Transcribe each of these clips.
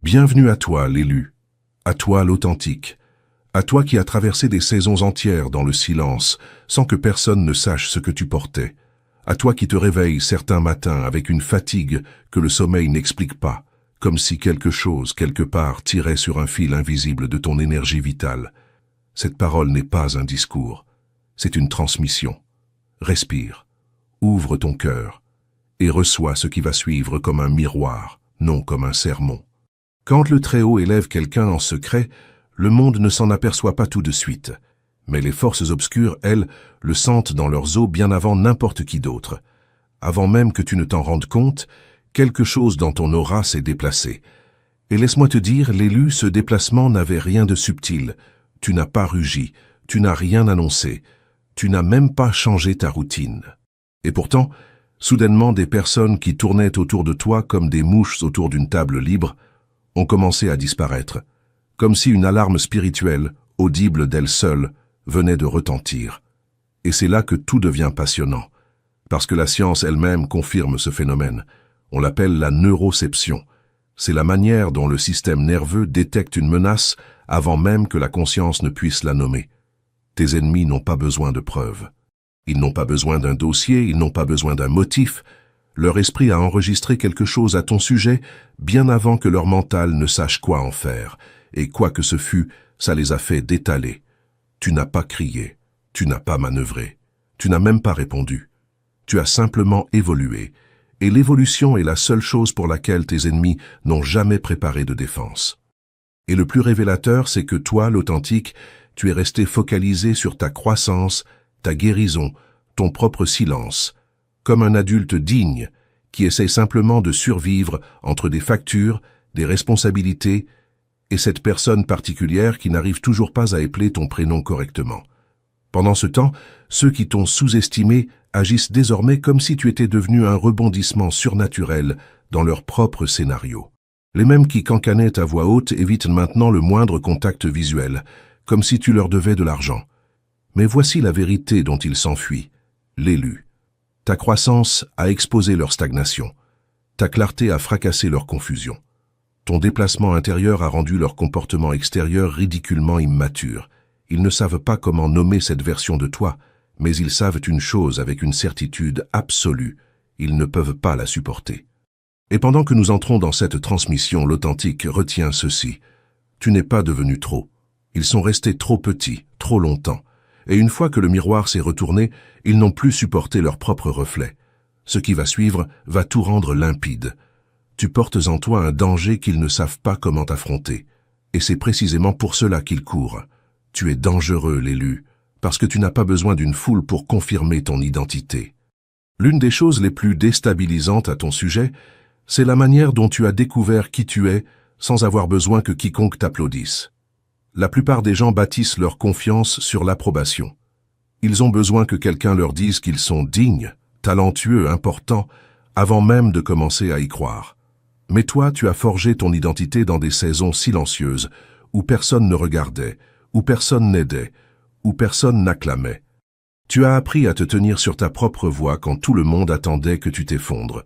Bienvenue à toi, l'élu, à toi, l'authentique, à toi qui as traversé des saisons entières dans le silence, sans que personne ne sache ce que tu portais, à toi qui te réveilles certains matins avec une fatigue que le sommeil n'explique pas, comme si quelque chose, quelque part, tirait sur un fil invisible de ton énergie vitale. Cette parole n'est pas un discours, c'est une transmission. Respire, ouvre ton cœur, et reçois ce qui va suivre comme un miroir, non comme un sermon. Quand le Très-Haut élève quelqu'un en secret, le monde ne s'en aperçoit pas tout de suite. Mais les forces obscures, elles, le sentent dans leurs os bien avant n'importe qui d'autre. Avant même que tu ne t'en rendes compte, quelque chose dans ton aura s'est déplacé. Et laisse-moi te dire, l'élu, ce déplacement n'avait rien de subtil. Tu n'as pas rugi, tu n'as rien annoncé, tu n'as même pas changé ta routine. Et pourtant, soudainement, des personnes qui tournaient autour de toi comme des mouches autour d'une table libre ont commencé à disparaître, comme si une alarme spirituelle, audible d'elle seule, venait de retentir. Et c'est là que tout devient passionnant, parce que la science elle-même confirme ce phénomène. On l'appelle la neuroception. C'est la manière dont le système nerveux détecte une menace avant même que la conscience ne puisse la nommer. Tes ennemis n'ont pas besoin de preuves. Ils n'ont pas besoin d'un dossier, ils n'ont pas besoin d'un motif. Leur esprit a enregistré quelque chose à ton sujet bien avant que leur mental ne sache quoi en faire, et quoi que ce fût, ça les a fait détaler. Tu n'as pas crié, tu n'as pas manœuvré, tu n'as même pas répondu. Tu as simplement évolué, et l'évolution est la seule chose pour laquelle tes ennemis n'ont jamais préparé de défense. Et le plus révélateur, c'est que toi, l'authentique, tu es resté focalisé sur ta croissance, ta guérison, ton propre silence, comme un adulte digne qui essaie simplement de survivre entre des factures, des responsabilités et cette personne particulière qui n'arrive toujours pas à épeler ton prénom correctement. Pendant ce temps, ceux qui t'ont sous-estimé agissent désormais comme si tu étais devenu un rebondissement surnaturel dans leur propre scénario. Les mêmes qui cancanaient à voix haute évitent maintenant le moindre contact visuel, comme si tu leur devais de l'argent. Mais voici la vérité dont ils s'enfuient, l'élu. Ta croissance a exposé leur stagnation. Ta clarté a fracassé leur confusion. Ton déplacement intérieur a rendu leur comportement extérieur ridiculement immature. Ils ne savent pas comment nommer cette version de toi, mais ils savent une chose avec une certitude absolue. Ils ne peuvent pas la supporter. Et pendant que nous entrons dans cette transmission, l'authentique retient ceci. Tu n'es pas devenu trop. Ils sont restés trop petits, trop longtemps. Et une fois que le miroir s'est retourné, ils n'ont plus supporté leur propre reflet. Ce qui va suivre va tout rendre limpide. Tu portes en toi un danger qu'ils ne savent pas comment affronter. Et c'est précisément pour cela qu'ils courent. Tu es dangereux, l'élu, parce que tu n'as pas besoin d'une foule pour confirmer ton identité. L'une des choses les plus déstabilisantes à ton sujet, c'est la manière dont tu as découvert qui tu es sans avoir besoin que quiconque t'applaudisse. La plupart des gens bâtissent leur confiance sur l'approbation. Ils ont besoin que quelqu'un leur dise qu'ils sont dignes, talentueux, importants, avant même de commencer à y croire. Mais toi, tu as forgé ton identité dans des saisons silencieuses, où personne ne regardait, où personne n'aidait, où personne n'acclamait. Tu as appris à te tenir sur ta propre voie quand tout le monde attendait que tu t'effondres.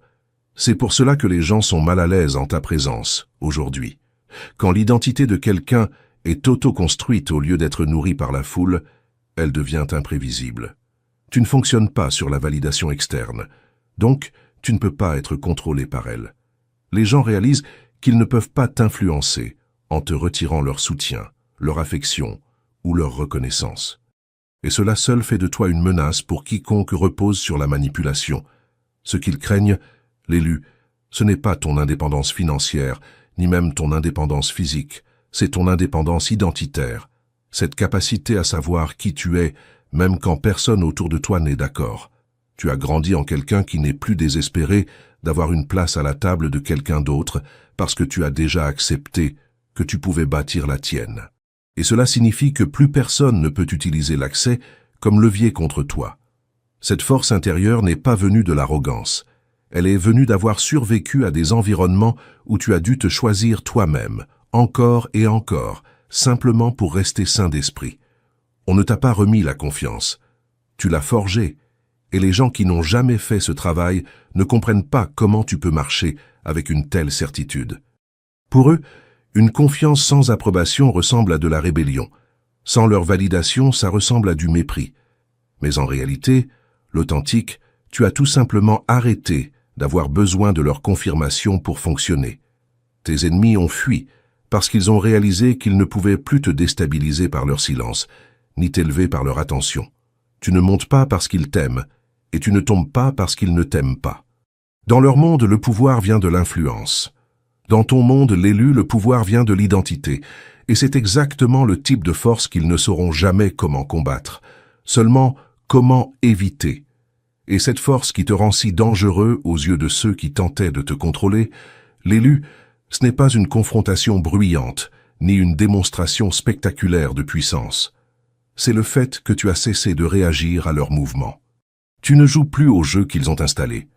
C'est pour cela que les gens sont mal à l'aise en ta présence, aujourd'hui. Quand l'identité de quelqu'un est auto-construite au lieu d'être nourrie par la foule, elle devient imprévisible. Tu ne fonctionnes pas sur la validation externe, donc tu ne peux pas être contrôlé par elle. Les gens réalisent qu'ils ne peuvent pas t'influencer en te retirant leur soutien, leur affection ou leur reconnaissance. Et cela seul fait de toi une menace pour quiconque repose sur la manipulation. Ce qu'ils craignent, l'élu, ce n'est pas ton indépendance financière, ni même ton indépendance physique, c'est ton indépendance identitaire, cette capacité à savoir qui tu es, même quand personne autour de toi n'est d'accord. Tu as grandi en quelqu'un qui n'est plus désespéré d'avoir une place à la table de quelqu'un d'autre parce que tu as déjà accepté que tu pouvais bâtir la tienne. Et cela signifie que plus personne ne peut utiliser l'accès comme levier contre toi. Cette force intérieure n'est pas venue de l'arrogance. Elle est venue d'avoir survécu à des environnements où tu as dû te choisir toi-même, encore et encore, simplement pour rester sain d'esprit. On ne t'a pas remis la confiance. Tu l'as forgée. Et les gens qui n'ont jamais fait ce travail ne comprennent pas comment tu peux marcher avec une telle certitude. Pour eux, Une confiance sans approbation ressemble à de la rébellion. Sans leur validation, ça ressemble à du mépris. Mais en réalité, l'authentique, tu as tout simplement arrêté d'avoir besoin de leur confirmation pour fonctionner. Tes ennemis ont fui parce qu'ils ont réalisé qu'ils ne pouvaient plus te déstabiliser par leur silence, ni t'élever par leur attention. Tu ne montes pas parce qu'ils t'aiment, et tu ne tombes pas parce qu'ils ne t'aiment pas. Dans leur monde, le pouvoir vient de l'influence. Dans ton monde, l'élu, le pouvoir vient de l'identité, et c'est exactement le type de force qu'ils ne sauront jamais comment combattre, seulement comment éviter. Et cette force qui te rend si dangereux aux yeux de ceux qui tentaient de te contrôler, l'élu, ce n'est pas une confrontation bruyante, ni une démonstration spectaculaire de puissance. C'est le fait que tu as cessé de réagir à leurs mouvements. Tu ne joues plus au jeu qu'ils ont installé.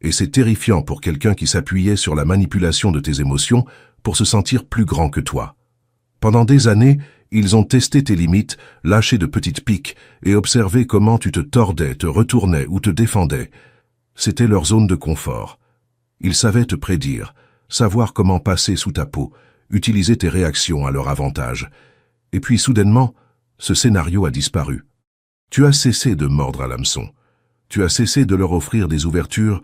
Et c'est terrifiant pour quelqu'un qui s'appuyait sur la manipulation de tes émotions pour se sentir plus grand que toi. Pendant des années, ils ont testé tes limites, lâché de petites piques et observé comment tu te tordais, te retournais ou te défendais. C'était leur zone de confort. Ils savaient te prédire, savoir comment passer sous ta peau, utiliser tes réactions à leur avantage. Et puis soudainement, ce scénario a disparu. Tu as cessé de mordre à l'hameçon. Tu as cessé de leur offrir des ouvertures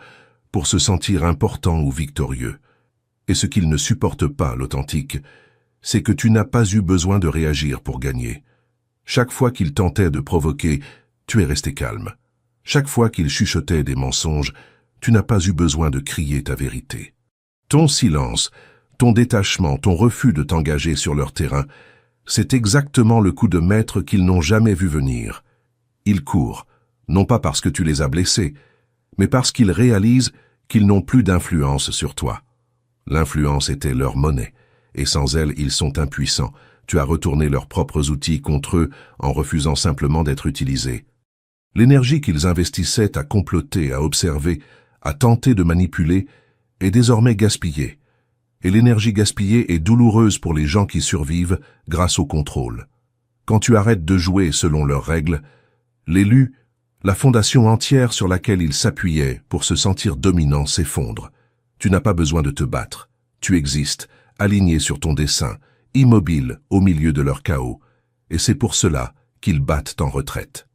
pour se sentir important ou victorieux. Et ce qu'ils ne supportent pas, l'authentique, c'est que tu n'as pas eu besoin de réagir pour gagner. Chaque fois qu'ils tentaient de provoquer, tu es resté calme. Chaque fois qu'ils chuchotaient des mensonges, tu n'as pas eu besoin de crier ta vérité. Ton silence, ton détachement, ton refus de t'engager sur leur terrain, c'est exactement le coup de maître qu'ils n'ont jamais vu venir. Ils courent, non pas parce que tu les as blessés, mais parce qu'ils réalisent qu'ils n'ont plus d'influence sur toi. L'influence était leur monnaie, et sans elle, ils sont impuissants. Tu as retourné leurs propres outils contre eux en refusant simplement d'être utilisés. L'énergie qu'ils investissaient à comploter, à observer, à tenter de manipuler, est désormais gaspillée. Et l'énergie gaspillée est douloureuse pour les gens qui survivent grâce au contrôle. Quand tu arrêtes de jouer selon leurs règles, l'élu, la fondation entière sur laquelle ils s'appuyaient pour se sentir dominant s'effondre. Tu n'as pas besoin de te battre. Tu existes, aligné sur ton dessein, immobile au milieu de leur chaos. Et c'est pour cela qu'ils battent en retraite.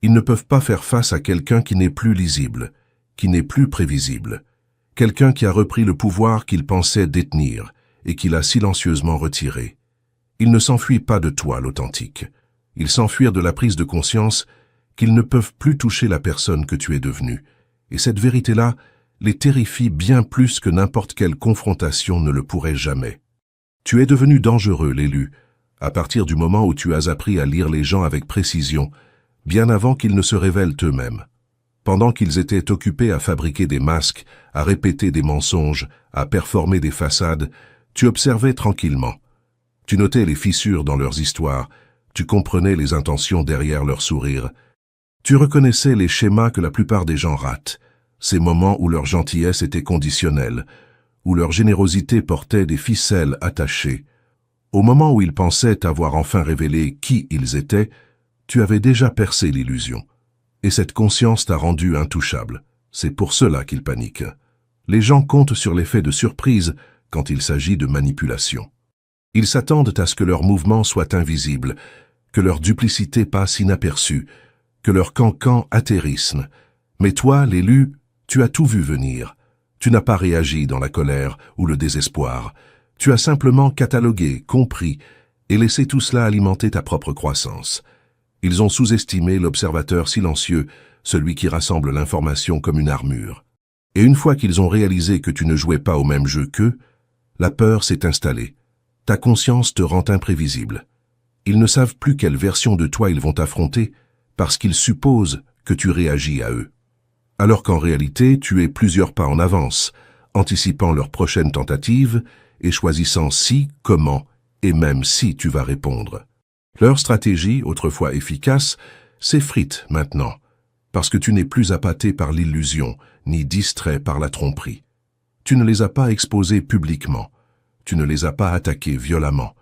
Ils ne peuvent pas faire face à quelqu'un qui n'est plus lisible, qui n'est plus prévisible. Quelqu'un qui a repris le pouvoir qu'il pensait détenir et qu'il a silencieusement retiré. Ils ne s'enfuient pas de toi, l'authentique. Ils s'enfuirent de la prise de conscience qu'ils ne peuvent plus toucher la personne que tu es devenue. Et cette vérité-là les terrifie bien plus que n'importe quelle confrontation ne le pourrait jamais. Tu es devenu dangereux, l'élu, à partir du moment où tu as appris à lire les gens avec précision, bien avant qu'ils ne se révèlent eux-mêmes. Pendant qu'ils étaient occupés à fabriquer des masques, à répéter des mensonges, à performer des façades, tu observais tranquillement. Tu notais les fissures dans leurs histoires, tu comprenais les intentions derrière leurs sourires. Tu reconnaissais les schémas que la plupart des gens ratent, ces moments où leur gentillesse était conditionnelle, où leur générosité portait des ficelles attachées. Au moment où ils pensaient avoir enfin révélé qui ils étaient, tu avais déjà percé l'illusion. Et cette conscience t'a rendu intouchable. C'est pour cela qu'ils paniquent. Les gens comptent sur l'effet de surprise quand il s'agit de manipulation. Ils s'attendent à ce que leurs mouvements soient invisibles, que leur duplicité passe inaperçue, que leurs cancans atterrissent. Mais toi, l'élu, tu as tout vu venir. Tu n'as pas réagi dans la colère ou le désespoir. Tu as simplement catalogué, compris, et laissé tout cela alimenter ta propre croissance. Ils ont sous-estimé l'observateur silencieux, celui qui rassemble l'information comme une armure. Et une fois qu'ils ont réalisé que tu ne jouais pas au même jeu qu'eux, la peur s'est installée. Ta conscience te rend imprévisible. Ils ne savent plus quelle version de toi ils vont affronter parce qu'ils supposent que tu réagis à eux. Alors qu'en réalité, tu es plusieurs pas en avance, anticipant leur prochaine tentative et choisissant si, comment et même si tu vas répondre. Leur stratégie, autrefois efficace, s'effrite maintenant, parce que tu n'es plus appâté par l'illusion, ni distrait par la tromperie. Tu ne les as pas exposés publiquement, tu ne les as pas attaqués violemment.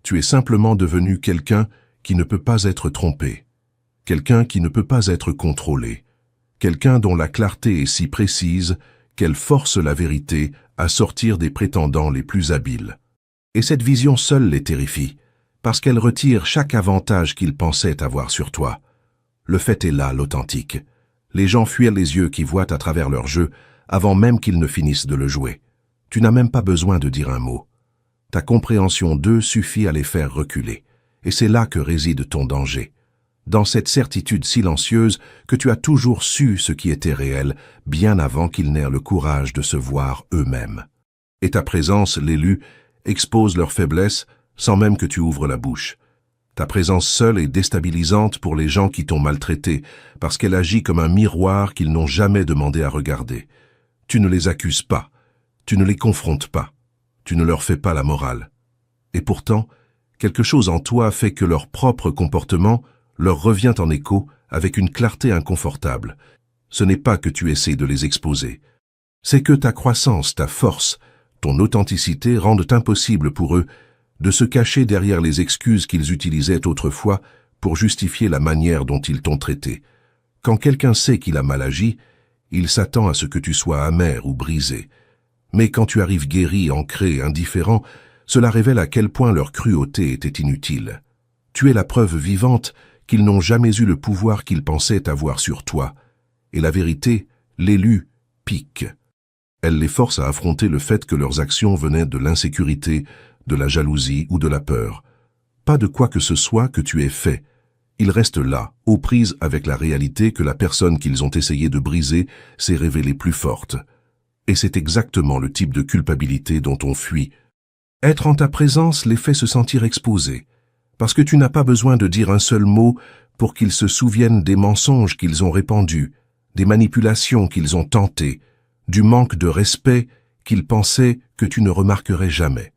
Tu es simplement devenu quelqu'un qui ne peut pas être trompé, quelqu'un qui ne peut pas être contrôlé, quelqu'un dont la clarté est si précise qu'elle force la vérité à sortir des prétendants les plus habiles. Et cette vision seule les terrifie, parce qu'elle retire chaque avantage qu'ils pensaient avoir sur toi. Le fait est là, l'authentique. Les gens fuient les yeux qui voient à travers leur jeu avant même qu'ils ne finissent de le jouer. Tu n'as même pas besoin de dire un mot. Ta compréhension d'eux suffit à les faire reculer. Et c'est là que réside ton danger. Dans cette certitude silencieuse que tu as toujours su ce qui était réel, bien avant qu'ils n'aient le courage de se voir eux-mêmes. Et ta présence, l'élu, expose leurs faiblesses sans même que tu ouvres la bouche. Ta présence seule est déstabilisante pour les gens qui t'ont maltraité, parce qu'elle agit comme un miroir qu'ils n'ont jamais demandé à regarder. Tu ne les accuses pas, tu ne les confrontes pas, tu ne leur fais pas la morale. Et pourtant, quelque chose en toi fait que leur propre comportement leur revient en écho avec une clarté inconfortable. Ce n'est pas que tu essaies de les exposer. C'est que ta croissance, ta force, ton authenticité rendent impossible pour eux de se cacher derrière les excuses qu'ils utilisaient autrefois pour justifier la manière dont ils t'ont traité. Quand quelqu'un sait qu'il a mal agi, il s'attend à ce que tu sois amer ou brisé. Mais quand tu arrives guéri, ancré, indifférent, cela révèle à quel point leur cruauté était inutile. Tu es la preuve vivante qu'ils n'ont jamais eu le pouvoir qu'ils pensaient avoir sur toi. Et la vérité, l'élu, pique. Elle les force à affronter le fait que leurs actions venaient de l'insécurité, de la jalousie ou de la peur. Pas de quoi que ce soit que tu aies fait. Ils restent là, aux prises avec la réalité que la personne qu'ils ont essayé de briser s'est révélée plus forte. Et c'est exactement le type de culpabilité dont on fuit. Être en ta présence les fait se sentir exposés, parce que tu n'as pas besoin de dire un seul mot pour qu'ils se souviennent des mensonges qu'ils ont répandus, des manipulations qu'ils ont tentées, du manque de respect qu'ils pensaient que tu ne remarquerais jamais.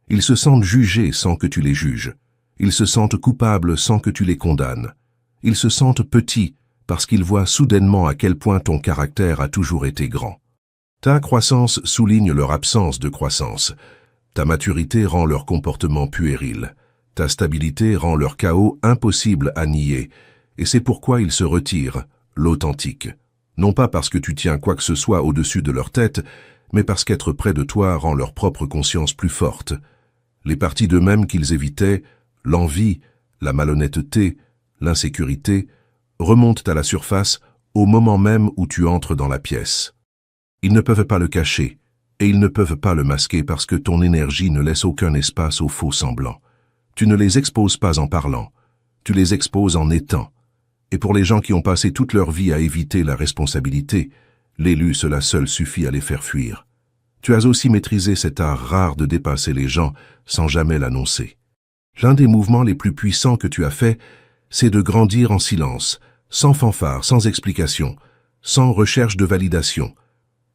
Ils se sentent jugés sans que tu les juges. Ils se sentent coupables sans que tu les condamnes. Ils se sentent petits parce qu'ils voient soudainement à quel point ton caractère a toujours été grand. Ta croissance souligne leur absence de croissance. Ta maturité rend leur comportement puéril. Ta stabilité rend leur chaos impossible à nier. Et c'est pourquoi ils se retirent, l'authentique. Non pas parce que tu tiens quoi que ce soit au-dessus de leur tête, mais parce qu'être près de toi rend leur propre conscience plus forte. Les parties d'eux-mêmes qu'ils évitaient, l'envie, la malhonnêteté, l'insécurité, remontent à la surface au moment même où tu entres dans la pièce. Ils ne peuvent pas le cacher, et ils ne peuvent pas le masquer parce que ton énergie ne laisse aucun espace aux faux semblants. Tu ne les exposes pas en parlant, tu les exposes en étant. Et pour les gens qui ont passé toute leur vie à éviter la responsabilité, l'élu cela seul suffit à les faire fuir. Tu as aussi maîtrisé cet art rare de dépasser les gens sans jamais l'annoncer. L'un des mouvements les plus puissants que tu as fait, c'est de grandir en silence, sans fanfare, sans explication, sans recherche de validation.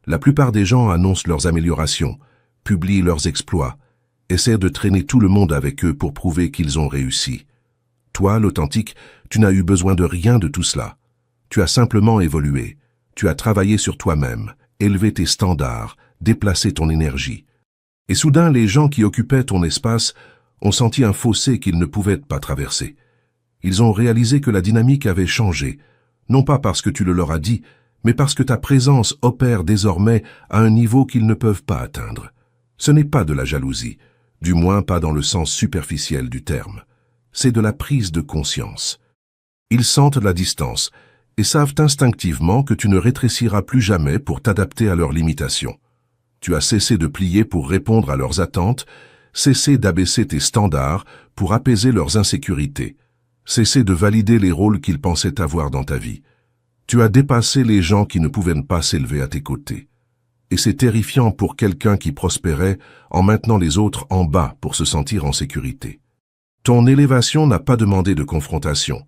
La plupart des gens annoncent leurs améliorations, publient leurs exploits, essaient de traîner tout le monde avec eux pour prouver qu'ils ont réussi. Toi, l'authentique, tu n'as eu besoin de rien de tout cela. Tu as simplement évolué, tu as travaillé sur toi-même, élevé tes standards, déplacé ton énergie. Et soudain, les gens qui occupaient ton espace ont senti un fossé qu'ils ne pouvaient pas traverser. Ils ont réalisé que la dynamique avait changé, non pas parce que tu le leur as dit, mais parce que ta présence opère désormais à un niveau qu'ils ne peuvent pas atteindre. Ce n'est pas de la jalousie, du moins pas dans le sens superficiel du terme. C'est de la prise de conscience. Ils sentent la distance et savent instinctivement que tu ne rétréciras plus jamais pour t'adapter à leurs limitations. Tu as cessé de plier pour répondre à leurs attentes, cessé d'abaisser tes standards pour apaiser leurs insécurités, cessé de valider les rôles qu'ils pensaient avoir dans ta vie. Tu as dépassé les gens qui ne pouvaient pas s'élever à tes côtés. Et c'est terrifiant pour quelqu'un qui prospérait en maintenant les autres en bas pour se sentir en sécurité. Ton élévation n'a pas demandé de confrontation,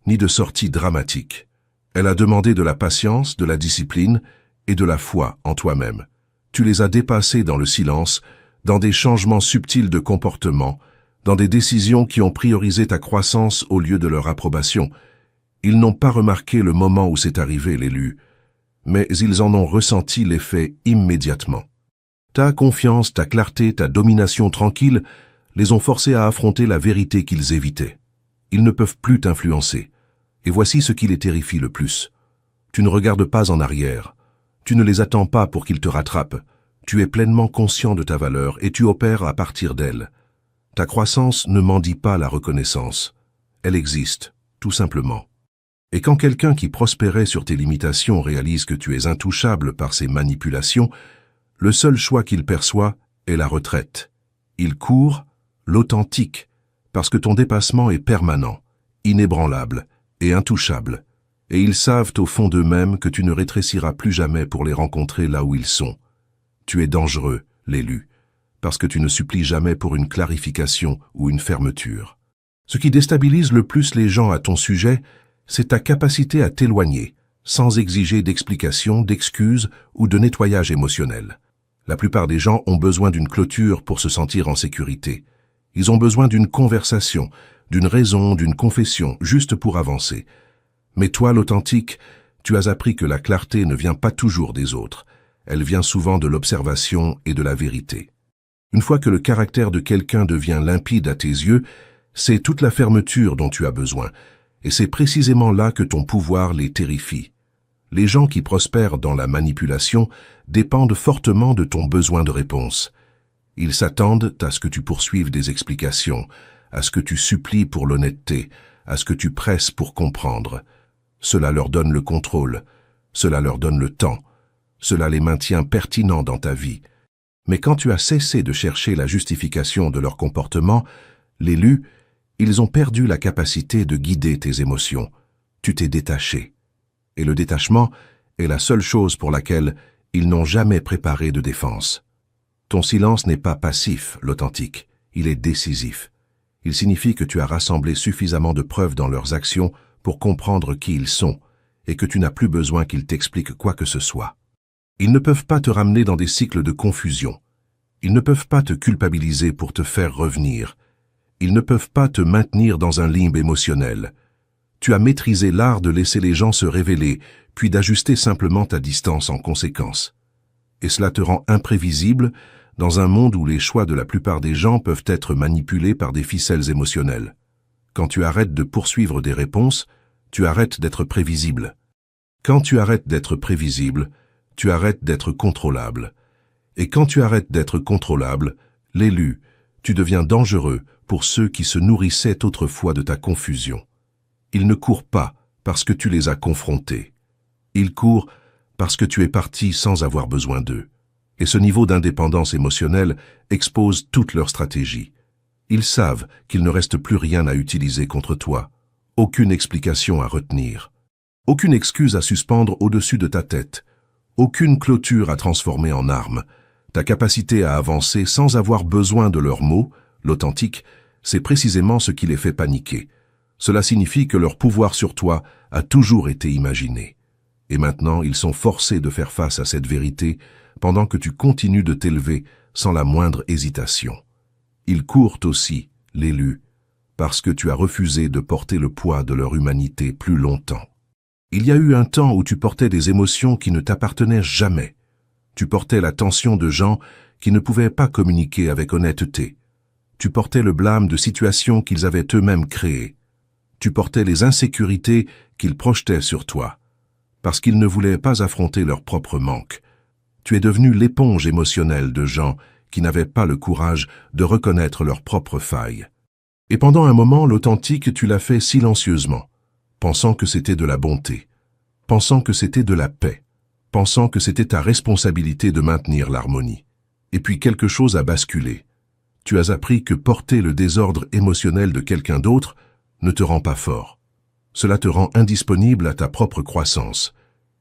ni de sortie dramatique. Elle a demandé de la patience, de la discipline et de la foi en toi-même. Tu les as dépassés dans le silence, dans des changements subtils de comportement, dans des décisions qui ont priorisé ta croissance au lieu de leur approbation. Ils n'ont pas remarqué le moment où c'est arrivé, l'élu, mais ils en ont ressenti l'effet immédiatement. Ta confiance, ta clarté, ta domination tranquille les ont forcés à affronter la vérité qu'ils évitaient. Ils ne peuvent plus t'influencer. Et voici ce qui les terrifie le plus. Tu ne regardes pas en arrière. Tu ne les attends pas pour qu'ils te rattrapent. Tu es pleinement conscient de ta valeur et tu opères à partir d'elle. Ta croissance ne mendie pas la reconnaissance. Elle existe, tout simplement. Et quand quelqu'un qui prospérait sur tes limitations réalise que tu es intouchable par ses manipulations, le seul choix qu'il perçoit est la retraite. Il court l'authentique, parce que ton dépassement est permanent, inébranlable et intouchable. Et ils savent au fond d'eux-mêmes que tu ne rétréciras plus jamais pour les rencontrer là où ils sont. Tu es dangereux, l'élu, parce que tu ne supplies jamais pour une clarification ou une fermeture. Ce qui déstabilise le plus les gens à ton sujet, c'est ta capacité à t'éloigner, sans exiger d'explications, d'excuses ou de nettoyage émotionnel. La plupart des gens ont besoin d'une clôture pour se sentir en sécurité. Ils ont besoin d'une conversation, d'une raison, d'une confession, juste pour avancer. Mais toi, l'authentique, tu as appris que la clarté ne vient pas toujours des autres. Elle vient souvent de l'observation et de la vérité. Une fois que le caractère de quelqu'un devient limpide à tes yeux, c'est toute la fermeture dont tu as besoin, et c'est précisément là que ton pouvoir les terrifie. Les gens qui prospèrent dans la manipulation dépendent fortement de ton besoin de réponse. Ils s'attendent à ce que tu poursuives des explications, à ce que tu supplies pour l'honnêteté, à ce que tu presses pour comprendre. Cela leur donne le contrôle, cela leur donne le temps, cela les maintient pertinents dans ta vie. Mais quand tu as cessé de chercher la justification de leur comportement, l'élu, ils ont perdu la capacité de guider tes émotions. Tu t'es détaché. Et le détachement est la seule chose pour laquelle ils n'ont jamais préparé de défense. Ton silence n'est pas passif, l'authentique, il est décisif. Il signifie que tu as rassemblé suffisamment de preuves dans leurs actions pour comprendre qui ils sont, et que tu n'as plus besoin qu'ils t'expliquent quoi que ce soit. Ils ne peuvent pas te ramener dans des cycles de confusion. Ils ne peuvent pas te culpabiliser pour te faire revenir. Ils ne peuvent pas te maintenir dans un limbe émotionnel. Tu as maîtrisé l'art de laisser les gens se révéler, puis d'ajuster simplement ta distance en conséquence. Et cela te rend imprévisible dans un monde où les choix de la plupart des gens peuvent être manipulés par des ficelles émotionnelles. Quand tu arrêtes de poursuivre des réponses, tu arrêtes d'être prévisible. Quand tu arrêtes d'être prévisible, tu arrêtes d'être contrôlable. Et quand tu arrêtes d'être contrôlable, l'élu, tu deviens dangereux pour ceux qui se nourrissaient autrefois de ta confusion. Ils ne courent pas parce que tu les as confrontés. Ils courent parce que tu es parti sans avoir besoin d'eux. Et ce niveau d'indépendance émotionnelle expose toute leur stratégie. Ils savent qu'il ne reste plus rien à utiliser contre toi, aucune explication à retenir, aucune excuse à suspendre au-dessus de ta tête, aucune clôture à transformer en arme. Ta capacité à avancer sans avoir besoin de leurs mots, l'authentique, c'est précisément ce qui les fait paniquer. Cela signifie que leur pouvoir sur toi a toujours été imaginé. Et maintenant, ils sont forcés de faire face à cette vérité pendant que tu continues de t'élever sans la moindre hésitation. Ils courent aussi, l'élu, parce que tu as refusé de porter le poids de leur humanité plus longtemps. Il y a eu un temps où tu portais des émotions qui ne t'appartenaient jamais. Tu portais la tension de gens qui ne pouvaient pas communiquer avec honnêteté. Tu portais le blâme de situations qu'ils avaient eux-mêmes créées. Tu portais les insécurités qu'ils projetaient sur toi, parce qu'ils ne voulaient pas affronter leurs propres manques. Tu es devenu l'éponge émotionnelle de gens qui n'avaient pas le courage de reconnaître leurs propres failles. Et pendant un moment, l'authentique, tu l'as fait silencieusement, pensant que c'était de la bonté, pensant que c'était de la paix, pensant que c'était ta responsabilité de maintenir l'harmonie. Et puis quelque chose a basculé. Tu as appris que porter le désordre émotionnel de quelqu'un d'autre ne te rend pas fort. Cela te rend indisponible à ta propre croissance.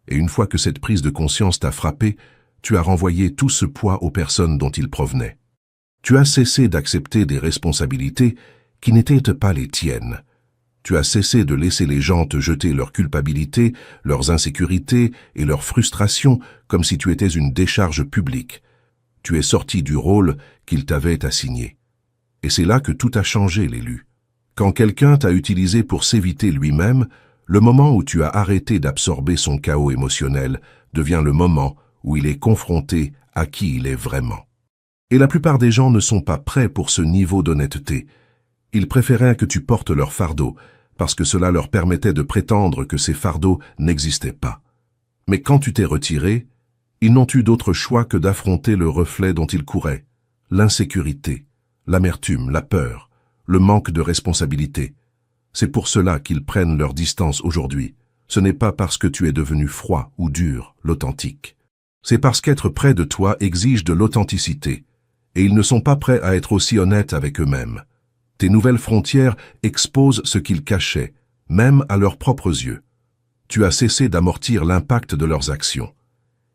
Et une fois que cette prise de conscience t'a frappé, tu as renvoyé tout ce poids aux personnes dont il provenait. Tu as cessé d'accepter des responsabilités qui n'étaient pas les tiennes. Tu as cessé de laisser les gens te jeter leur culpabilité, leurs insécurités et leurs frustrations comme si tu étais une décharge publique. Tu es sorti du rôle qu'ils t'avaient assigné. Et c'est là que tout a changé, l'élu. Quand quelqu'un t'a utilisé pour s'éviter lui-même, le moment où tu as arrêté d'absorber son chaos émotionnel devient le moment où il est confronté à qui il est vraiment. Et la plupart des gens ne sont pas prêts pour ce niveau d'honnêteté. Ils préféraient que tu portes leur fardeau, parce que cela leur permettait de prétendre que ces fardeaux n'existaient pas. Mais quand tu t'es retiré, Ils n'ont eu d'autre choix que d'affronter le reflet dont ils couraient, l'insécurité, l'amertume, la peur, le manque de responsabilité. C'est pour cela qu'ils prennent leur distance aujourd'hui. Ce n'est pas parce que tu es devenu froid ou dur, l'authentique. C'est parce qu'être près de toi exige de l'authenticité, et ils ne sont pas prêts à être aussi honnêtes avec eux-mêmes. Tes nouvelles frontières exposent ce qu'ils cachaient, même à leurs propres yeux. Tu as cessé d'amortir l'impact de leurs actions.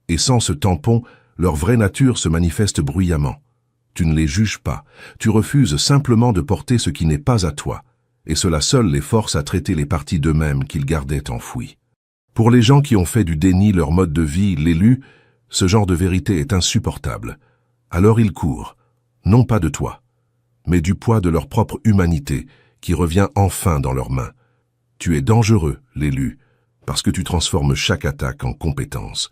Et sans ce tampon, leur vraie nature se manifeste bruyamment. Tu ne les juges pas, tu refuses simplement de porter ce qui n'est pas à toi, et cela seul les force à traiter les parties d'eux-mêmes qu'ils gardaient enfouies. Pour les gens qui ont fait du déni leur mode de vie, l'élu, ce genre de vérité est insupportable. Alors ils courent, non pas de toi, mais du poids de leur propre humanité qui revient enfin dans leurs mains. Tu es dangereux, l'élu, parce que tu transformes chaque attaque en compétence.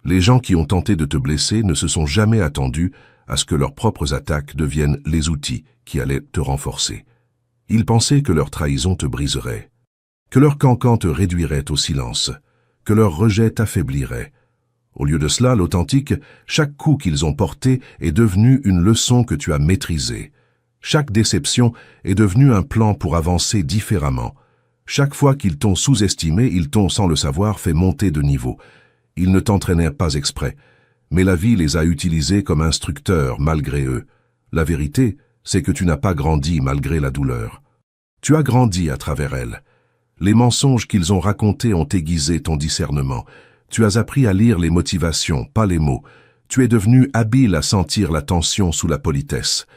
Les gens qui ont tenté de te blesser ne se sont jamais attendus à ce que leurs propres attaques deviennent les outils qui allaient te renforcer. Ils pensaient que leur trahison te briserait, que leur cancan te réduirait au silence, que leur rejet t'affaiblirait. Au lieu de cela, l'authentique, chaque coup qu'ils ont porté est devenu une leçon que tu as maîtrisée. Chaque déception est devenue un plan pour avancer différemment. Chaque fois qu'ils t'ont sous-estimé, ils t'ont, sans le savoir, fait monter de niveau. Ils ne t'entraînaient pas exprès, mais la vie les a utilisés comme instructeurs malgré eux. La vérité, c'est que tu n'as pas grandi malgré la douleur. Tu as grandi à travers elle. Les mensonges qu'ils ont racontés ont aiguisé ton discernement. Tu as appris à lire les motivations, pas les mots. Tu es devenu habile à sentir la tension sous la politesse,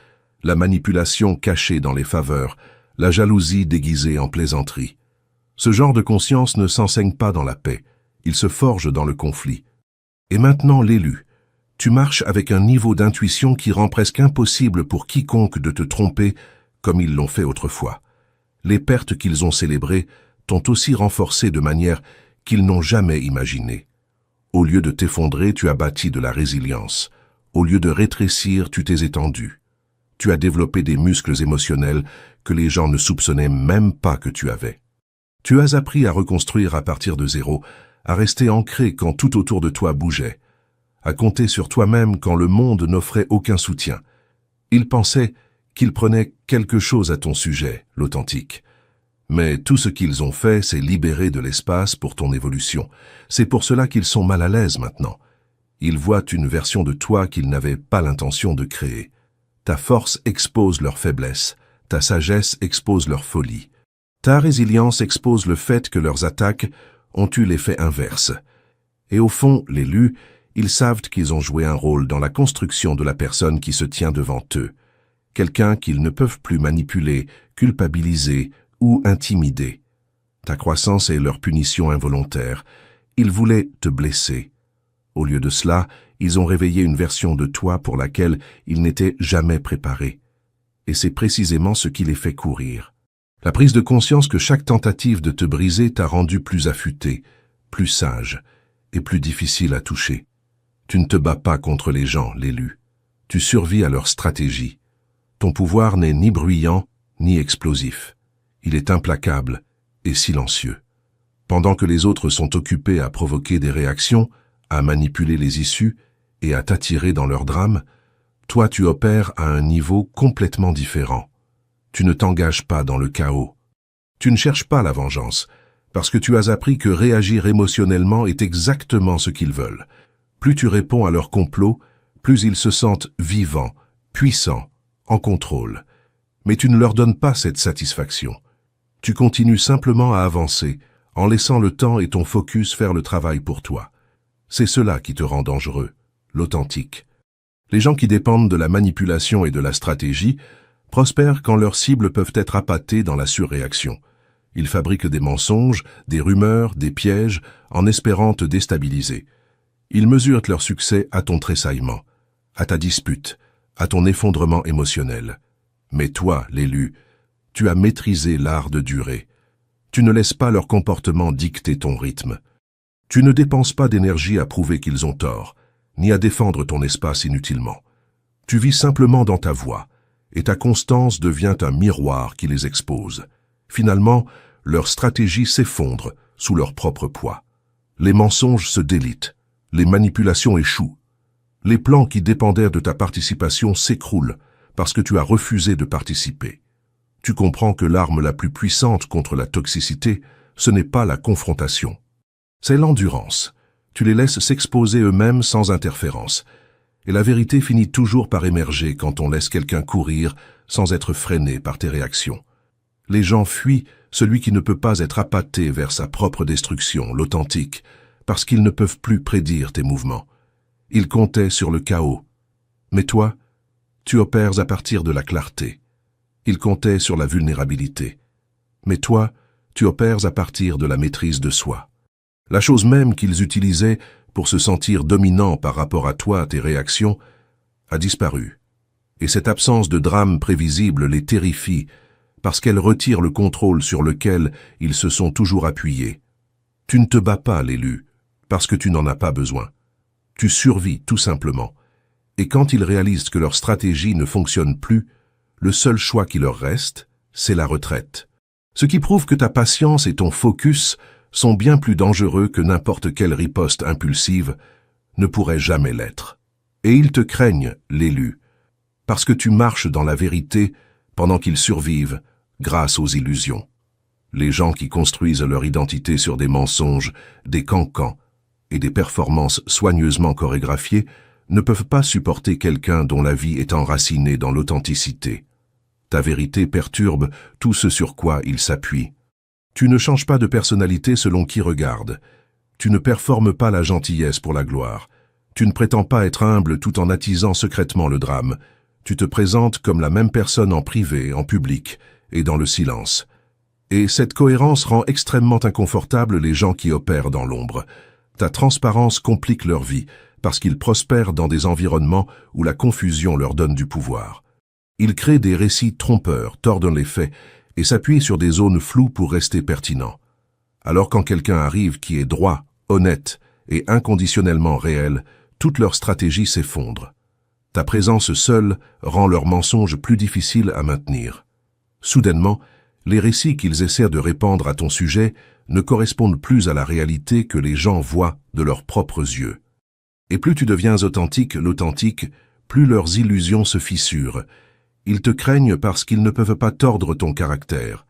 la manipulation cachée dans les faveurs, la jalousie déguisée en plaisanterie. Ce genre de conscience ne s'enseigne pas dans la paix, il se forge dans le conflit. Et maintenant l'élu, tu marches avec un niveau d'intuition qui rend presque impossible pour quiconque de te tromper comme ils l'ont fait autrefois. Les pertes qu'ils ont célébrées t'ont aussi renforcé de manière qu'ils n'ont jamais imaginée. Au lieu de t'effondrer, tu as bâti de la résilience. Au lieu de rétrécir, tu t'es étendu. Tu as développé des muscles émotionnels que les gens ne soupçonnaient même pas que tu avais. Tu as appris à reconstruire à partir de zéro, à rester ancré quand tout autour de toi bougeait, à compter sur toi-même quand le monde n'offrait aucun soutien. Ils pensaient qu'ils prenaient quelque chose à ton sujet, l'authentique. Mais tout ce qu'ils ont fait, c'est libérer de l'espace pour ton évolution. C'est pour cela qu'ils sont mal à l'aise maintenant. Ils voient une version de toi qu'ils n'avaient pas l'intention de créer. Ta force expose leur faiblesse, ta sagesse expose leur folie. Ta résilience expose le fait que leurs attaques ont eu l'effet inverse. Et au fond, l'élu, ils savent qu'ils ont joué un rôle dans la construction de la personne qui se tient devant eux. Quelqu'un qu'ils ne peuvent plus manipuler, culpabiliser ou intimider. Ta croissance est leur punition involontaire. Ils voulaient te blesser. Au lieu de cela, ils ont réveillé une version de toi pour laquelle ils n'étaient jamais préparés. Et c'est précisément ce qui les fait courir. La prise de conscience que chaque tentative de te briser t'a rendu plus affûté, plus sage et plus difficile à toucher. Tu ne te bats pas contre les gens, l'élu. Tu survis à leur stratégie. Ton pouvoir n'est ni bruyant ni explosif. Il est implacable et silencieux. Pendant que les autres sont occupés à provoquer des réactions, à manipuler les issues et à t'attirer dans leur drame, toi tu opères à un niveau complètement différent. Tu ne t'engages pas dans le chaos. Tu ne cherches pas la vengeance, parce que tu as appris que réagir émotionnellement est exactement ce qu'ils veulent. Plus tu réponds à leur complot, plus ils se sentent vivants, puissants, en contrôle. Mais tu ne leur donnes pas cette satisfaction. Tu continues simplement à avancer, en laissant le temps et ton focus faire le travail pour toi. C'est cela qui te rend dangereux, l'authentique. Les gens qui dépendent de la manipulation et de la stratégie prospèrent quand leurs cibles peuvent être appâtées dans la surréaction. Ils fabriquent des mensonges, des rumeurs, des pièges, en espérant te déstabiliser. Ils mesurent leur succès à ton tressaillement, à ta dispute, à ton effondrement émotionnel. Mais toi, l'élu, tu as maîtrisé l'art de durer. Tu ne laisses pas leur comportement dicter ton rythme. Tu ne dépenses pas d'énergie à prouver qu'ils ont tort, ni à défendre ton espace inutilement. Tu vis simplement dans ta voie, et ta constance devient un miroir qui les expose. Finalement, leur stratégie s'effondre sous leur propre poids. Les mensonges se délitent, Les manipulations échouent. Les plans qui dépendaient de ta participation s'écroulent parce que tu as refusé de participer. Tu comprends que l'arme la plus puissante contre la toxicité, ce n'est pas la confrontation. C'est l'endurance. Tu les laisses s'exposer eux-mêmes sans interférence. Et la vérité finit toujours par émerger quand on laisse quelqu'un courir sans être freiné par tes réactions. Les gens fuient celui qui ne peut pas être appâté vers sa propre destruction, l'authentique, parce qu'ils ne peuvent plus prédire tes mouvements. Ils comptaient sur le chaos. Mais toi, tu opères à partir de la clarté. Ils comptaient sur la vulnérabilité. Mais toi, tu opères à partir de la maîtrise de soi. La chose même qu'ils utilisaient pour se sentir dominants par rapport à toi, tes réactions, a disparu. Et cette absence de drame prévisible les terrifie parce qu'elle retire le contrôle sur lequel ils se sont toujours appuyés. Tu ne te bats pas, l'élu, parce que tu n'en as pas besoin. Tu survis tout simplement. Et quand ils réalisent que leur stratégie ne fonctionne plus, le seul choix qui leur reste, c'est la retraite. Ce qui prouve que ta patience et ton focus sont bien plus dangereux que n'importe quelle riposte impulsive ne pourrait jamais l'être. Et ils te craignent, l'élu, parce que tu marches dans la vérité pendant qu'ils survivent grâce aux illusions. Les gens qui construisent leur identité sur des mensonges, des cancans et des performances soigneusement chorégraphiées ne peuvent pas supporter quelqu'un dont la vie est enracinée dans l'authenticité. Ta vérité perturbe tout ce sur quoi il s'appuie. Tu ne changes pas de personnalité selon qui regarde. Tu ne performes pas la gentillesse pour la gloire. Tu ne prétends pas être humble tout en attisant secrètement le drame. Tu te présentes comme la même personne en privé, en public et dans le silence. Et cette cohérence rend extrêmement inconfortable les gens qui opèrent dans l'ombre. Ta transparence complique leur vie parce qu'ils prospèrent dans des environnements où la confusion leur donne du pouvoir. Ils créent des récits trompeurs, tordent les faits et s'appuient sur des zones floues pour rester pertinents. Alors quand quelqu'un arrive qui est droit, honnête et inconditionnellement réel, toute leur stratégie s'effondre. Ta présence seule rend leurs mensonges plus difficiles à maintenir. Soudainement, les récits qu'ils essaient de répandre à ton sujet ne correspondent plus à la réalité que les gens voient de leurs propres yeux. Et plus tu deviens l'authentique, plus leurs illusions se fissurent. Ils te craignent parce qu'ils ne peuvent pas tordre ton caractère.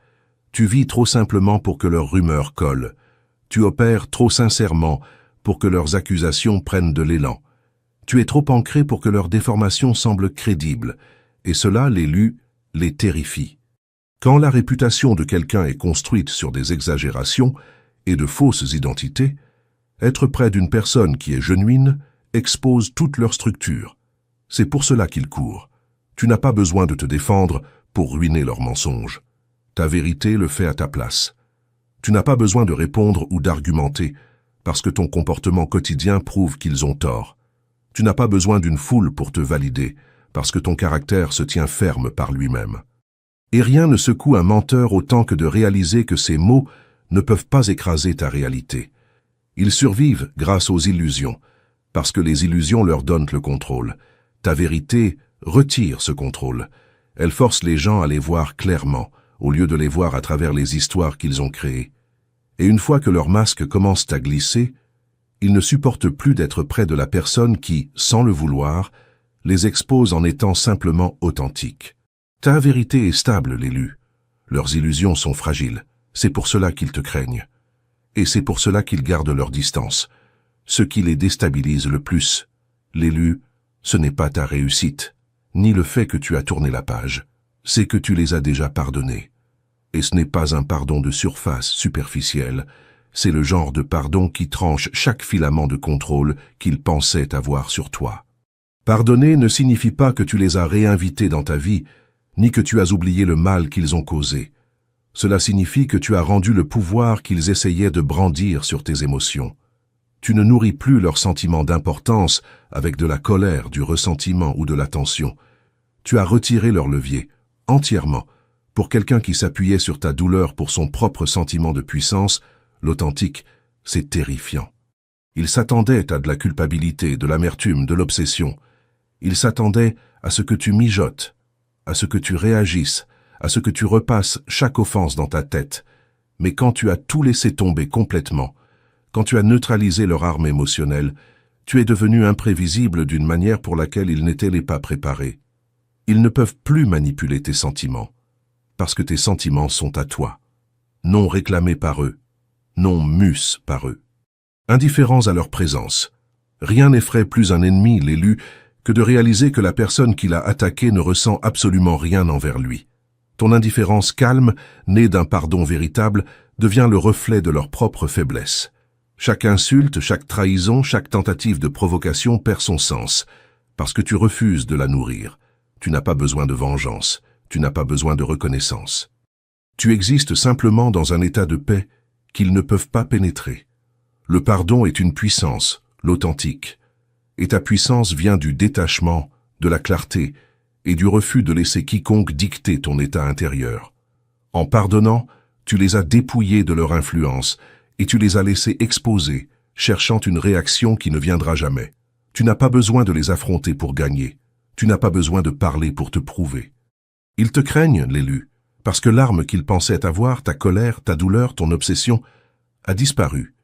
Tu vis trop simplement pour que leurs rumeurs collent. Tu opères trop sincèrement pour que leurs accusations prennent de l'élan. Tu es trop ancré pour que leurs déformations semblent crédibles, et cela, l'élu, les terrifie. Quand la réputation de quelqu'un est construite sur des exagérations et de fausses identités, être près d'une personne qui est genuine expose toute leur structure. C'est pour cela qu'ils courent. Tu n'as pas besoin de te défendre pour ruiner leurs mensonges. Ta vérité le fait à ta place. Tu n'as pas besoin de répondre ou d'argumenter, parce que ton comportement quotidien prouve qu'ils ont tort. Tu n'as pas besoin d'une foule pour te valider, parce que ton caractère se tient ferme par lui-même. Et rien ne secoue un menteur autant que de réaliser que ses mots ne peuvent pas écraser ta réalité. Ils survivent grâce aux illusions, parce que les illusions leur donnent le contrôle. Ta vérité retire ce contrôle. Elle force les gens à les voir clairement, au lieu de les voir à travers les histoires qu'ils ont créées. Et une fois que leurs masques commencent à glisser, ils ne supportent plus d'être près de la personne qui, sans le vouloir, les expose en étant simplement authentique. Ta vérité est stable, l'élu. Leurs illusions sont fragiles. C'est pour cela qu'ils te craignent. Et c'est pour cela qu'ils gardent leur distance. Ce qui les déstabilise le plus, l'élu, ce n'est pas ta réussite, ni le fait que tu as tourné la page. C'est que tu les as déjà pardonnés. Et ce n'est pas un pardon de surface superficielle, c'est le genre de pardon qui tranche chaque filament de contrôle qu'ils pensaient avoir sur toi. Pardonner ne signifie pas que tu les as réinvités dans ta vie, ni que tu as oublié le mal qu'ils ont causé. Cela signifie que tu as rendu le pouvoir qu'ils essayaient de brandir sur tes émotions. Tu ne nourris plus leur sentiment d'importance avec de la colère, du ressentiment ou de l'attention. Tu as retiré leur levier, entièrement. Pour quelqu'un qui s'appuyait sur ta douleur pour son propre sentiment de puissance, l'authentique, c'est terrifiant. Il s'attendait à de la culpabilité, de l'amertume, de l'obsession. Il s'attendait à ce que tu mijotes, à ce que tu réagisses, à ce que tu repasses chaque offense dans ta tête. Mais quand tu as tout laissé tomber complètement, quand tu as neutralisé leur arme émotionnelle, tu es devenu imprévisible d'une manière pour laquelle ils n'étaient pas préparés. Ils ne peuvent plus manipuler tes sentiments, parce que tes sentiments sont à toi, non réclamés par eux, non mus par eux. Indifférents à leur présence, rien n'effraie plus un ennemi, l'élu, que de réaliser que la personne qui l'a attaqué ne ressent absolument rien envers lui. Ton indifférence calme, née d'un pardon véritable, devient le reflet de leur propre faiblesse. Chaque insulte, chaque trahison, chaque tentative de provocation perd son sens, parce que tu refuses de la nourrir. Tu n'as pas besoin de vengeance, tu n'as pas besoin de reconnaissance. Tu existes simplement dans un état de paix qu'ils ne peuvent pas pénétrer. Le pardon est une puissance, l'authentique. Et ta puissance vient du détachement, de la clarté et du refus de laisser quiconque dicter ton état intérieur. En pardonnant, tu les as dépouillés de leur influence et tu les as laissés exposés, cherchant une réaction qui ne viendra jamais. Tu n'as pas besoin de les affronter pour gagner. Tu n'as pas besoin de parler pour te prouver. Ils te craignent, l'élu, parce que l'arme qu'ils pensaient avoir, ta colère, ta douleur, ton obsession, a disparu.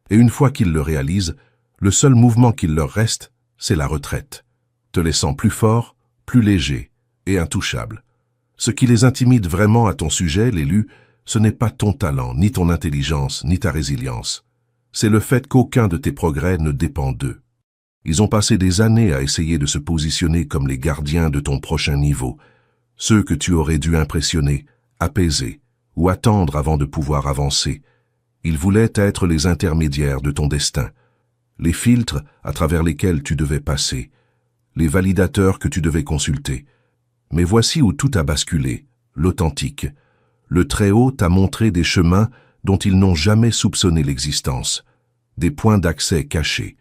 Et une fois qu'ils le réalisent, le seul mouvement qu'il leur reste, c'est la retraite, te laissant plus fort, plus léger et intouchable. Ce qui les intimide vraiment à ton sujet, l'élu, ce n'est pas ton talent, ni ton intelligence, ni ta résilience. C'est le fait qu'aucun de tes progrès ne dépend d'eux. Ils ont passé des années à essayer de se positionner comme les gardiens de ton prochain niveau, ceux que tu aurais dû impressionner, apaiser ou attendre avant de pouvoir avancer. Ils voulaient être les intermédiaires de ton destin, les filtres à travers lesquels tu devais passer, les validateurs que tu devais consulter. Mais voici où tout a basculé, l'authentique. Le Très-Haut t'a montré des chemins dont ils n'ont jamais soupçonné l'existence, des points d'accès cachés,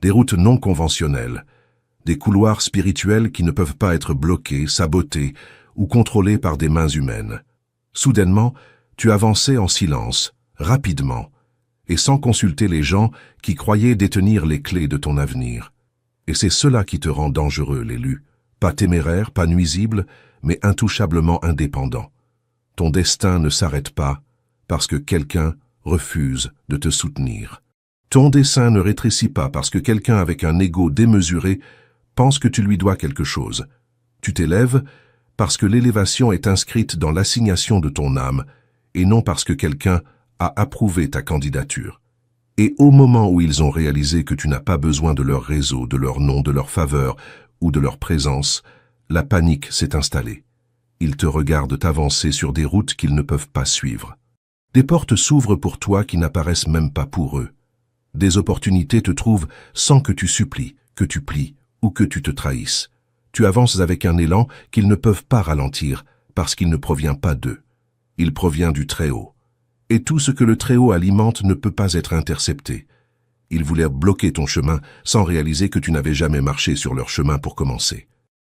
des routes non conventionnelles, des couloirs spirituels qui ne peuvent pas être bloqués, sabotés ou contrôlés par des mains humaines. Soudainement, tu avançais en silence, rapidement, et sans consulter les gens qui croyaient détenir les clés de ton avenir. Et c'est cela qui te rend dangereux, l'élu. Pas téméraire, pas nuisible, mais intouchablement indépendant. Ton destin ne s'arrête pas parce que quelqu'un refuse de te soutenir. Ton dessein ne rétrécit pas parce que quelqu'un avec un ego démesuré pense que tu lui dois quelque chose. Tu t'élèves parce que l'élévation est inscrite dans l'assignation de ton âme et non parce que quelqu'un a approuvé ta candidature. Et au moment où ils ont réalisé que tu n'as pas besoin de leur réseau, de leur nom, de leur faveur ou de leur présence, la panique s'est installée. Ils te regardent avancer sur des routes qu'ils ne peuvent pas suivre. Des portes s'ouvrent pour toi qui n'apparaissent même pas pour eux. Des opportunités te trouvent sans que tu supplies, que tu plies ou que tu te trahisses. Tu avances avec un élan qu'ils ne peuvent pas ralentir parce qu'il ne provient pas d'eux. Il provient du Très-Haut. Et tout ce que le Très-Haut alimente ne peut pas être intercepté. Ils voulaient bloquer ton chemin sans réaliser que tu n'avais jamais marché sur leur chemin pour commencer.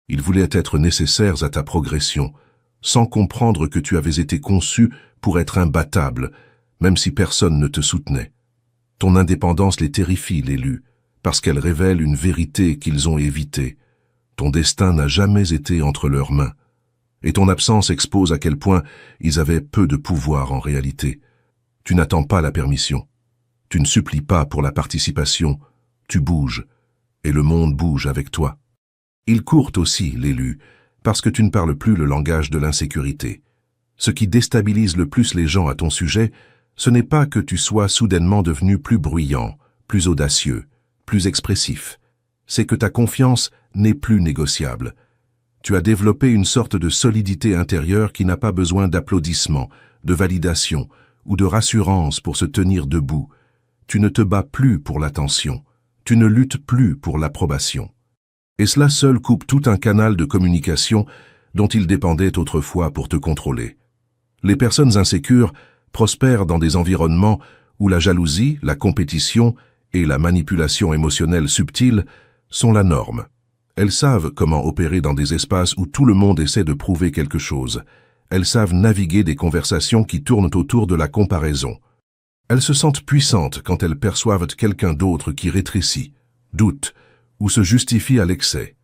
Ils voulaient être nécessaires à ta progression, sans comprendre que tu avais été conçu pour être imbattable, même si personne ne te soutenait. Ton indépendance les terrifie, l'élu, parce qu'elle révèle une vérité qu'ils ont évitée. Ton destin n'a jamais été entre leurs mains. Et ton absence expose à quel point ils avaient peu de pouvoir en réalité. Tu n'attends pas la permission. Tu ne supplies pas pour la participation. Tu bouges, et le monde bouge avec toi. Ils courent aussi, l'élu, parce que tu ne parles plus le langage de l'insécurité. Ce qui déstabilise le plus les gens à ton sujet, ce n'est pas que tu sois soudainement devenu plus bruyant, plus audacieux, plus expressif. C'est que ta confiance n'est plus négociable. Tu as développé une sorte de solidité intérieure qui n'a pas besoin d'applaudissements, de validation ou de rassurance pour se tenir debout. Tu ne te bats plus pour l'attention. Tu ne luttes plus pour l'approbation. Et cela seul coupe tout un canal de communication dont il dépendait autrefois pour te contrôler. Les personnes insécures prospèrent dans des environnements où la jalousie, la compétition et la manipulation émotionnelle subtile sont la norme. Elles savent comment opérer dans des espaces où tout le monde essaie de prouver quelque chose. Elles savent naviguer des conversations qui tournent autour de la comparaison. Elles se sentent puissantes quand elles perçoivent quelqu'un d'autre qui rétrécit, doute ou se justifie à l'excès.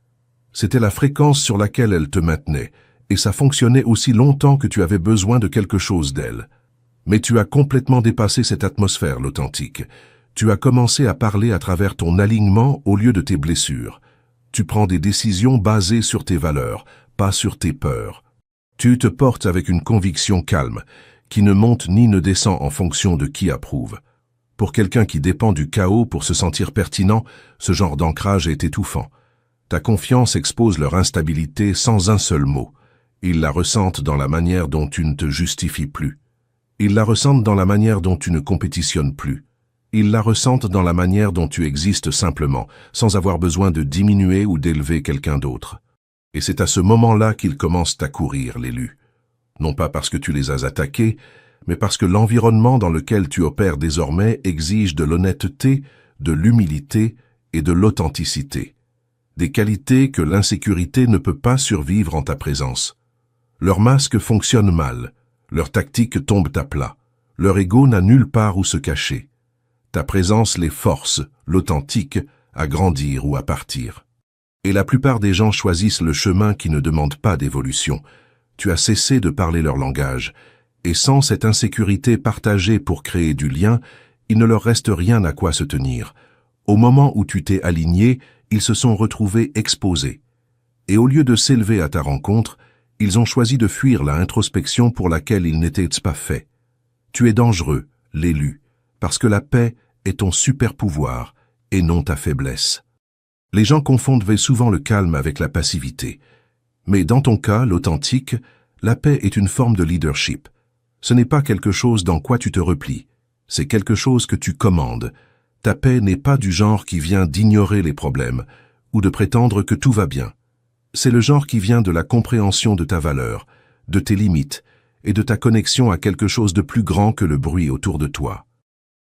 C'était la fréquence sur laquelle elles te maintenaient, et ça fonctionnait aussi longtemps que tu avais besoin de quelque chose d'elles. Mais tu as complètement dépassé cette atmosphère, l'authentique. Tu as commencé à parler à travers ton alignement au lieu de tes blessures. Tu prends des décisions basées sur tes valeurs, pas sur tes peurs. Tu te portes avec une conviction calme, qui ne monte ni ne descend en fonction de qui approuve. Pour quelqu'un qui dépend du chaos pour se sentir pertinent, ce genre d'ancrage est étouffant. Ta confiance expose leur instabilité sans un seul mot. Ils la ressentent dans la manière dont tu ne te justifies plus. Ils la ressentent dans la manière dont tu ne compétitionnes plus. Ils la ressentent dans la manière dont tu existes simplement, sans avoir besoin de diminuer ou d'élever quelqu'un d'autre. Et c'est à ce moment-là qu'ils commencent à courir, l'élu. Non pas parce que tu les as attaqués, mais parce que l'environnement dans lequel tu opères désormais exige de l'honnêteté, de l'humilité et de l'authenticité. Des qualités que l'insécurité ne peut pas survivre en ta présence. Leur masque fonctionne mal, leurs tactiques tombent à plat, leur ego n'a nulle part où se cacher. Ta présence les force, l'authentique, à grandir ou à partir. Et la plupart des gens choisissent le chemin qui ne demande pas d'évolution. Tu as cessé de parler leur langage, et sans cette insécurité partagée pour créer du lien, il ne leur reste rien à quoi se tenir. Au moment où tu t'es aligné, ils se sont retrouvés exposés. Et au lieu de s'élever à ta rencontre, ils ont choisi de fuir la introspection pour laquelle ils n'étaient pas faits. Tu es dangereux, l'élu, parce que la paix est ton super pouvoir et non ta faiblesse. Les gens confondent souvent le calme avec la passivité. Mais dans ton cas, l'authentique, la paix est une forme de leadership. Ce n'est pas quelque chose dans quoi tu te replies, c'est quelque chose que tu commandes. Ta paix n'est pas du genre qui vient d'ignorer les problèmes ou de prétendre que tout va bien. C'est le genre qui vient de la compréhension de ta valeur, de tes limites et de ta connexion à quelque chose de plus grand que le bruit autour de toi.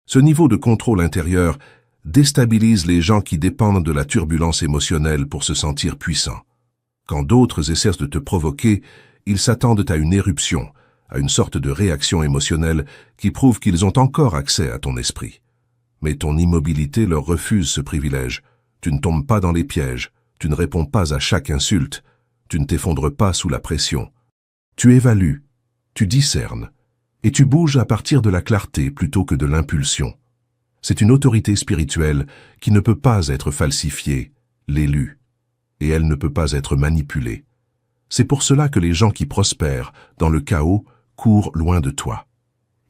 Ce niveau de contrôle intérieur déstabilise les gens qui dépendent de la turbulence émotionnelle pour se sentir puissants. Quand d'autres essaient de te provoquer, ils s'attendent à une éruption, à une sorte de réaction émotionnelle qui prouve qu'ils ont encore accès à ton esprit. Mais ton immobilité leur refuse ce privilège. Tu ne tombes pas dans les pièges, tu ne réponds pas à chaque insulte, tu ne t'effondres pas sous la pression. Tu évalues, tu discernes, et tu bouges à partir de la clarté plutôt que de l'impulsion. C'est une autorité spirituelle qui ne peut pas être falsifiée, l'élu, et elle ne peut pas être manipulée. C'est pour cela que les gens qui prospèrent dans le chaos courent loin de toi.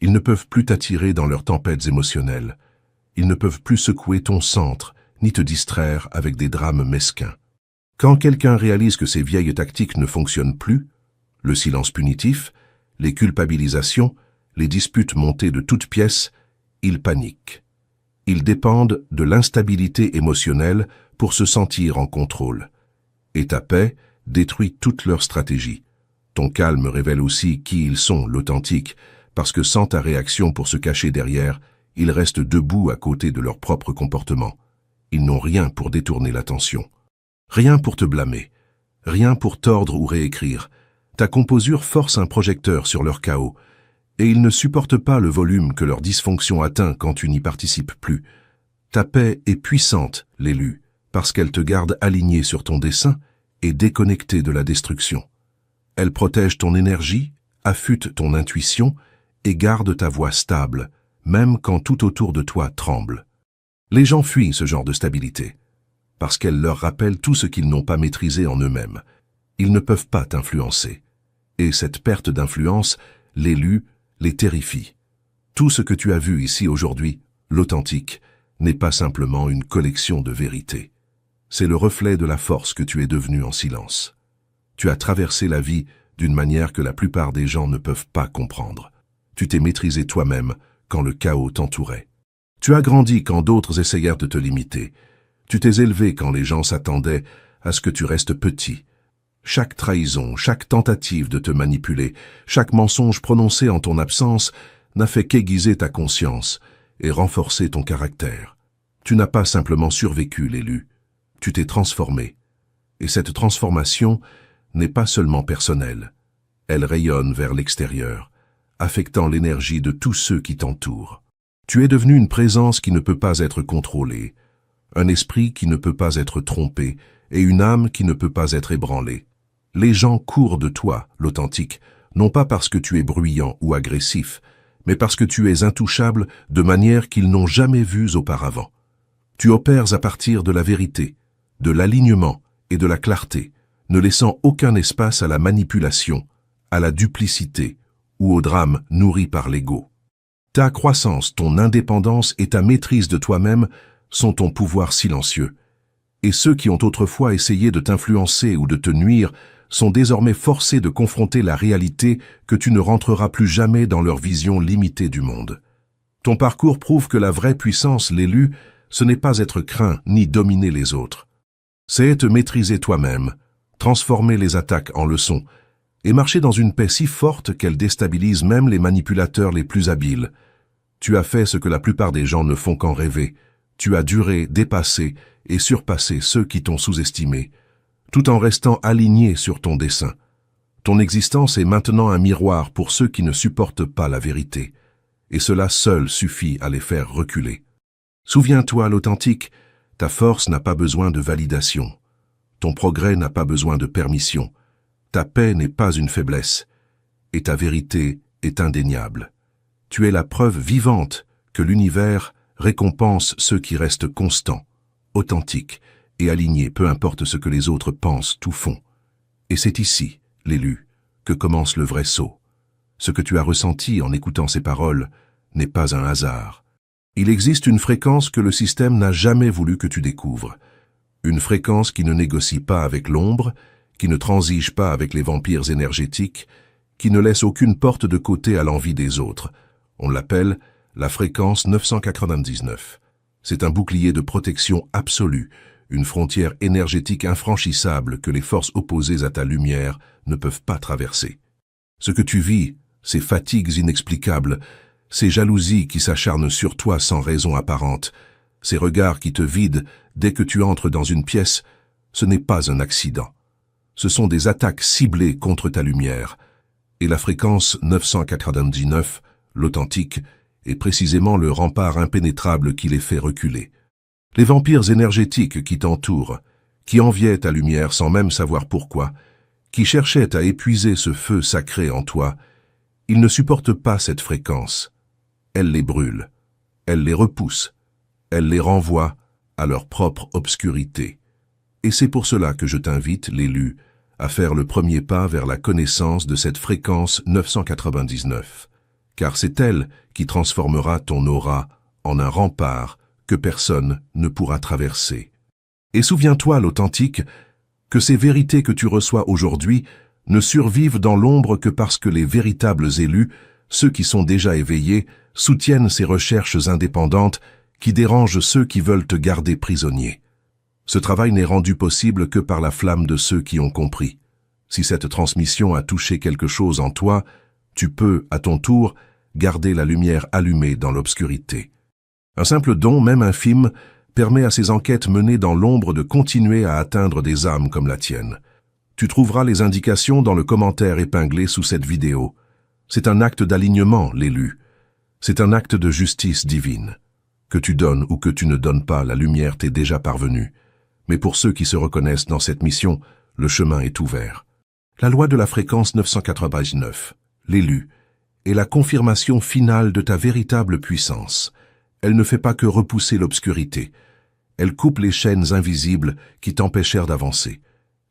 Ils ne peuvent plus t'attirer dans leurs tempêtes émotionnelles. Ils ne peuvent plus secouer ton centre, ni te distraire avec des drames mesquins. Quand quelqu'un réalise que ces vieilles tactiques ne fonctionnent plus, le silence punitif, les culpabilisations, les disputes montées de toutes pièces, ils paniquent. Ils dépendent de l'instabilité émotionnelle pour se sentir en contrôle. Et ta paix détruit toute leur stratégie. Ton calme révèle aussi qui ils sont, l'authentique, parce que sans ta réaction pour se cacher derrière, ils restent debout à côté de leur propre comportement. Ils n'ont rien pour détourner l'attention. Rien pour te blâmer. Rien pour tordre ou réécrire. Ta composure force un projecteur sur leur chaos, et ils ne supportent pas le volume que leur dysfonction atteint quand tu n'y participes plus. Ta paix est puissante, l'élu, parce qu'elle te garde aligné sur ton dessein et déconnecté de la destruction. Elle protège ton énergie, affûte ton intuition et garde ta voix stable, même quand tout autour de toi tremble. Les gens fuient ce genre de stabilité, parce qu'elle leur rappelle tout ce qu'ils n'ont pas maîtrisé en eux-mêmes. Ils ne peuvent pas t'influencer. Et cette perte d'influence, l'élu, les terrifie. Tout ce que tu as vu ici aujourd'hui, l'authentique, n'est pas simplement une collection de vérités. C'est le reflet de la force que tu es devenu en silence. Tu as traversé la vie d'une manière que la plupart des gens ne peuvent pas comprendre. Tu t'es maîtrisé toi-même quand le chaos t'entourait. Tu as grandi quand d'autres essayèrent de te limiter. Tu t'es élevé quand les gens s'attendaient à ce que tu restes petit. Chaque trahison, chaque tentative de te manipuler, chaque mensonge prononcé en ton absence n'a fait qu'aiguiser ta conscience et renforcer ton caractère. Tu n'as pas simplement survécu, l'élu. Tu t'es transformé. Et cette transformation n'est pas seulement personnelle. Elle rayonne vers l'extérieur, affectant l'énergie de tous ceux qui t'entourent. Tu es devenu une présence qui ne peut pas être contrôlée, un esprit qui ne peut pas être trompé et une âme qui ne peut pas être ébranlée. Les gens courent de toi, l'authentique, non pas parce que tu es bruyant ou agressif, mais parce que tu es intouchable de manière qu'ils n'ont jamais vue auparavant. Tu opères à partir de la vérité, de l'alignement et de la clarté, ne laissant aucun espace à la manipulation, à la duplicité ou au drame nourri par l'ego. Ta croissance, ton indépendance et ta maîtrise de toi-même sont ton pouvoir silencieux. Et ceux qui ont autrefois essayé de t'influencer ou de te nuire sont désormais forcés de confronter la réalité que tu ne rentreras plus jamais dans leur vision limitée du monde. Ton parcours prouve que la vraie puissance, l'élu, ce n'est pas être craint ni dominer les autres. C'est te maîtriser toi-même, transformer les attaques en leçons, et marcher dans une paix si forte qu'elle déstabilise même les manipulateurs les plus habiles. Tu as fait ce que la plupart des gens ne font qu'en rêver. Tu as duré, dépassé et surpassé ceux qui t'ont sous-estimé, tout en restant aligné sur ton dessein. Ton existence est maintenant un miroir pour ceux qui ne supportent pas la vérité, et cela seul suffit à les faire reculer. Souviens-toi, l'authentique, ta force n'a pas besoin de validation. Ton progrès n'a pas besoin de permission. Ta paix n'est pas une faiblesse, et ta vérité est indéniable. Tu es la preuve vivante que l'univers récompense ceux qui restent constants, authentiques et alignés, peu importe ce que les autres pensent ou font. Et c'est ici, l'élu, que commence le vrai saut. Ce que tu as ressenti en écoutant ces paroles n'est pas un hasard. Il existe une fréquence que le système n'a jamais voulu que tu découvres. Une fréquence qui ne négocie pas avec l'ombre, qui ne transige pas avec les vampires énergétiques, qui ne laisse aucune porte de côté à l'envie des autres. On l'appelle la fréquence 999. C'est un bouclier de protection absolue, une frontière énergétique infranchissable que les forces opposées à ta lumière ne peuvent pas traverser. Ce que tu vis, ces fatigues inexplicables, ces jalousies qui s'acharnent sur toi sans raison apparente, ces regards qui te vident dès que tu entres dans une pièce, ce n'est pas un accident. Ce sont des attaques ciblées contre ta lumière. Et la fréquence 999, l'authentique, est précisément le rempart impénétrable qui les fait reculer. Les vampires énergétiques qui t'entourent, qui enviaient ta lumière sans même savoir pourquoi, qui cherchaient à épuiser ce feu sacré en toi, ils ne supportent pas cette fréquence. Elle les brûle, elle les repousse, elle les renvoie à leur propre obscurité. Et c'est pour cela que je t'invite, l'élu, à faire le premier pas vers la connaissance de cette fréquence 999, car c'est elle qui transformera ton aura en un rempart que personne ne pourra traverser. Et souviens-toi, l'authentique, que ces vérités que tu reçois aujourd'hui ne survivent dans l'ombre que parce que les véritables élus, ceux qui sont déjà éveillés, soutiennent ces recherches indépendantes qui dérangent ceux qui veulent te garder prisonnier. Ce travail n'est rendu possible que par la flamme de ceux qui ont compris. Si cette transmission a touché quelque chose en toi, tu peux, à ton tour, garder la lumière allumée dans l'obscurité. Un simple don, même infime, permet à ces enquêtes menées dans l'ombre de continuer à atteindre des âmes comme la tienne. Tu trouveras les indications dans le commentaire épinglé sous cette vidéo. C'est un acte d'alignement, l'élu. C'est un acte de justice divine. Que tu donnes ou que tu ne donnes pas, la lumière t'est déjà parvenue. Mais pour ceux qui se reconnaissent dans cette mission, le chemin est ouvert. La loi de la fréquence 999, l'élu, est la confirmation finale de ta véritable puissance. Elle ne fait pas que repousser l'obscurité. Elle coupe les chaînes invisibles qui t'empêchèrent d'avancer.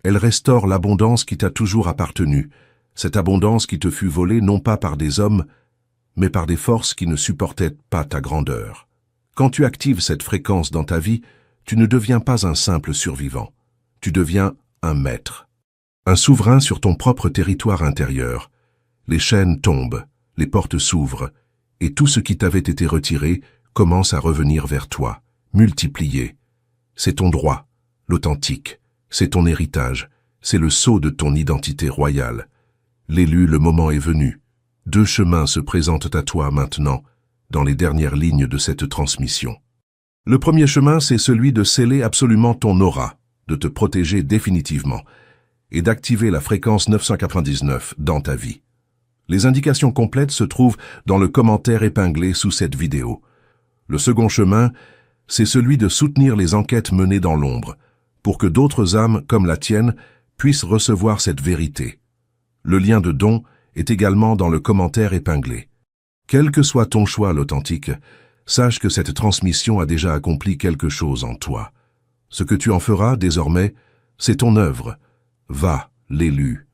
Elle restaure l'abondance qui t'a toujours appartenu, cette abondance qui te fut volée non pas par des hommes, mais par des forces qui ne supportaient pas ta grandeur. Quand tu actives cette fréquence dans ta vie, tu ne deviens pas un simple survivant. Tu deviens un maître, un souverain sur ton propre territoire intérieur. Les chaînes tombent, les portes s'ouvrent, et tout ce qui t'avait été retiré commence à revenir vers toi, multiplié. C'est ton droit, l'authentique, c'est ton héritage, c'est le sceau de ton identité royale. L'élu, le moment est venu. 2 chemins se présentent à toi maintenant, dans les dernières lignes de cette transmission. Le premier chemin, c'est celui de sceller absolument ton aura, de te protéger définitivement, et d'activer la fréquence 999 dans ta vie. Les indications complètes se trouvent dans le commentaire épinglé sous cette vidéo. Le second chemin, c'est celui de soutenir les enquêtes menées dans l'ombre, pour que d'autres âmes comme la tienne puissent recevoir cette vérité. Le lien de don est également dans le commentaire épinglé. Quel que soit ton choix, l'authentique, sache que cette transmission a déjà accompli quelque chose en toi. Ce que tu en feras, désormais, c'est ton œuvre. Va, l'élu.